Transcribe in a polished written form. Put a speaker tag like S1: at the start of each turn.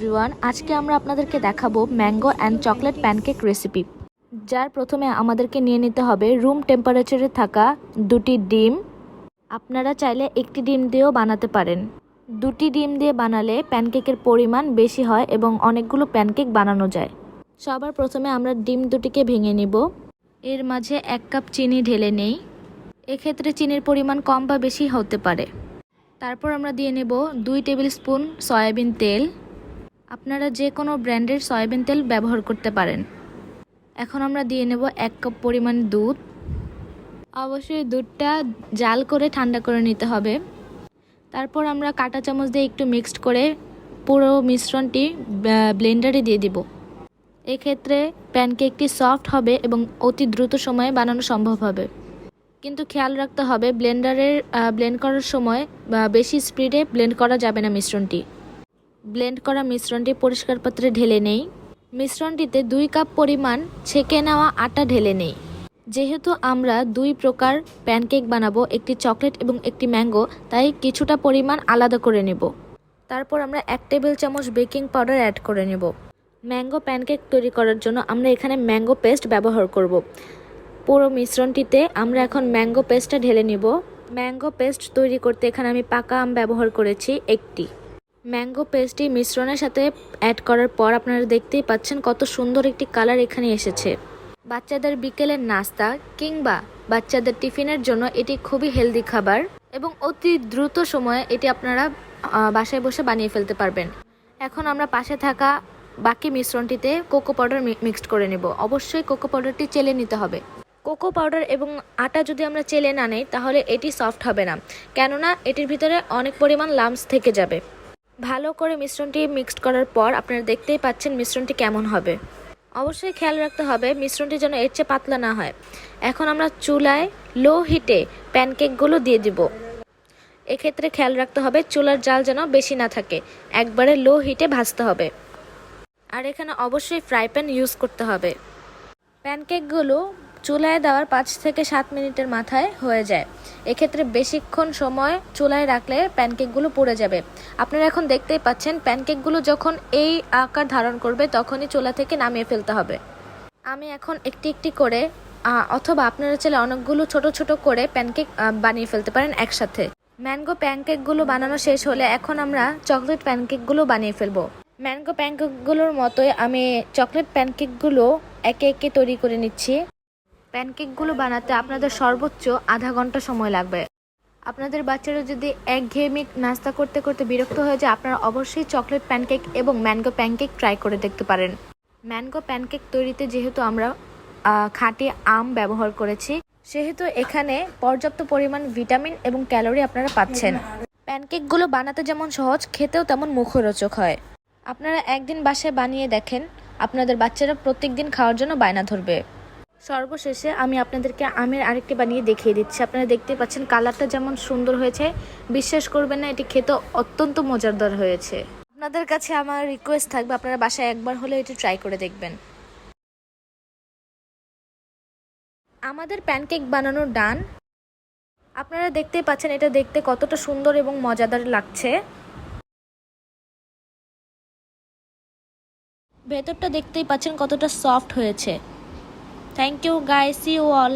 S1: Everyone, আজকে আমরা আপনাদেরকে দেখাবো mango and chocolate pancake recipe. যার প্রথমে আমাদেরকে নিয়ে নিতে হবে রুম টেম্পারেচারে থাকা 2টি ডিম। আপনারা চাইলে একটি ডিম দিয়েও বানাতে পারেন। 2টি ডিম দিয়ে বানালে প্যানকেকের পরিমাণ বেশি হয় এবং অনেকগুলো প্যানকেক বানানো যায়। সবার প্রথমে আমরা ডিম দুটিকে ভেঙে নিব। এর মাঝে 1 কাপ চিনি ঢেলে নেই। এক্ষেত্রে চিনির পরিমাণ কম বা বেশি হতে পারে। তারপর আমরা দিয়ে নেব 2 টেবিল স্পুন সয়াবিন তেল। আপনারা যে কোনো ব্র্যান্ডের সয়াবিন তেল ব্যবহার করতে পারেন। এখন আমরা দিয়ে নেব 1 কাপ পরিমাণ দুধ। অবশ্যই দুধটা জাল করে ঠান্ডা করে নিতে হবে। তারপর আমরা কাঁটা চামচ দিয়ে একটু মিক্সড করে পুরো মিশ্রণটি ব্লেন্ডারে দিয়ে দিব। এক্ষেত্রে প্যানকেকটি সফট হবে এবং অতি দ্রুত সময়ে বানানো সম্ভব হবে। কিন্তু খেয়াল রাখতে হবে ব্লেন্ড করার সময় বেশি স্পিডে ব্লেন্ড করা যাবে না। ব্লেন্ড করা মিশ্রণটি পরিষ্কার পাত্রে ঢেলে নেই। মিশ্রণটিতে 2 কাপ পরিমাণ ছেঁকে নেওয়া আটা ঢেলে নেই। যেহেতু আমরা 2 প্রকার প্যানকেক বানাবো, একটি চকলেট এবং একটি ম্যাঙ্গো, তাই কিছুটা পরিমাণ আলাদা করে নেব। তারপর আমরা 1 টেবিল চামচ বেকিং পাউডার অ্যাড করে নেব। ম্যাঙ্গো প্যানকেক তৈরি করার জন্য আমরা এখানে ম্যাঙ্গো পেস্ট ব্যবহার করব। পুরো মিশ্রণটিতে আমরা এখন ম্যাঙ্গো পেস্টটা ঢেলে নিব। ম্যাঙ্গো পেস্ট তৈরি করতে এখানে আমি পাকা আম ব্যবহার করেছি একটি। ম্যাঙ্গো পেস্টটি মিশ্রণের সাথে অ্যাড করার পর আপনারা দেখতেই পাচ্ছেন কত সুন্দর একটি কালার এখানে এসেছে। বাচ্চাদের বিকেলের নাস্তা কিংবা বাচ্চাদের টিফিনের জন্য এটি খুবই হেলদি খাবার এবং অতি দ্রুত সময়ে এটি আপনারা বাসায় বসে বানিয়ে ফেলতে পারবেন। এখন আমরা পাশে থাকা বাকি মিশ্রণটিতে কোকো পাউডার মিক্সড করে নেব। অবশ্যই কোকো পাউডারটি চেলে নিতে হবে। কোকো পাউডার এবং আটা যদি আমরা চেলে না নেই তাহলে এটি সফট হবে না, কেননা এটির ভিতরে অনেক পরিমাণ লাম্পস থেকে যাবে। ভালো করে মিশ্রণটি মিক্সড করার পর আপনারা দেখতেই পাচ্ছেন মিশ্রণটি কেমন হবে। অবশ্যই খেয়াল রাখতে হবে মিশ্রণটি যেন এর চেয়ে পাতলা না হয়। এখন আমরা চুলায় লো হিটে প্যানকেকগুলো দিয়ে দিব। এক্ষেত্রে খেয়াল রাখতে হবে চুলার জাল যেন বেশি না থাকে, একবারে লো হিটে ভাজতে হবে। আর এখানে অবশ্যই ফ্রাই প্যান ইউজ করতে হবে। প্যানকেকগুলো চুলায় দেওয়ার 5 থেকে 7 মিনিটের মাথায় হয়ে যায়। এক্ষেত্রে বেশিক্ষণ সময় চুলায় রাখলে প্যানকেকগুলো পুড়ে যাবে। আপনারা এখন দেখতেই পাচ্ছেন প্যানকেকগুলো যখন এই আকার ধারণ করবে তখনই চুলা থেকে নামিয়ে ফেলতে হবে। আমি এখন একটি একটি করে অথবা আপনারা চাইলে অনেকগুলো ছোট ছোট করে প্যানকেক বানিয়ে ফেলতে পারেন একসাথে। ম্যাঙ্গো প্যানকেকগুলো বানানো শেষ হলে এখন আমরা চকলেট প্যানকেকগুলো বানিয়ে ফেলবো। ম্যাঙ্গো প্যানকেকগুলোর মতোই আমি চকলেট প্যানকেকগুলো একে একে তৈরি করে নিচ্ছি। প্যানকেকগুলো বানাতে আপনাদের সর্বোচ্চ আধা ঘন্টা সময় লাগবে। আপনাদের বাচ্চারা যদি একঘেয়েমি নাস্তা করতে করতে বিরক্ত হয়ে যায়, আপনারা অবশ্যই চকলেট প্যানকেক এবং ম্যাঙ্গো প্যানকেক ট্রাই করে দেখতে পারেন। ম্যাঙ্গো প্যানকেক তৈরিতে যেহেতু আমরা খাঁটি আম ব্যবহার করেছি, সেহেতু এখানে পর্যাপ্ত পরিমাণ ভিটামিন এবং ক্যালোরি আপনারা পাচ্ছেন। প্যানকেকগুলো বানাতে যেমন সহজ, খেতেও তেমন মুখরোচক হয়। আপনারা একদিন বাসায় বানিয়ে দেখেন, আপনাদের বাচ্চারা প্রত্যেকদিন খাওয়ার জন্য বায়না ধরবে। সর্বশেষে আমি আপনাদেরকে আমের আরেকটি বানিয়ে দেখিয়ে দিচ্ছি। আপনারা দেখতে পাচ্ছেন কালারটা যেমন সুন্দর হয়েছে, বিশ্বাস করবেন না এটি খেতে অত্যন্ত মজাদার হয়েছে। আপনাদের কাছে আমার রিকোয়েস্ট থাকবে আপনারা বাসায় একবার হলে এটি ট্রাই করে দেখবেন। আমাদের প্যানকেক বানানো ডান। আপনারা দেখতেই পাচ্ছেন এটা দেখতে কতটা সুন্দর এবং মজাদার লাগছে। ভেতরটা দেখতেই পাচ্ছেন কতটা সফট হয়েছে। Thank you guys, see you all.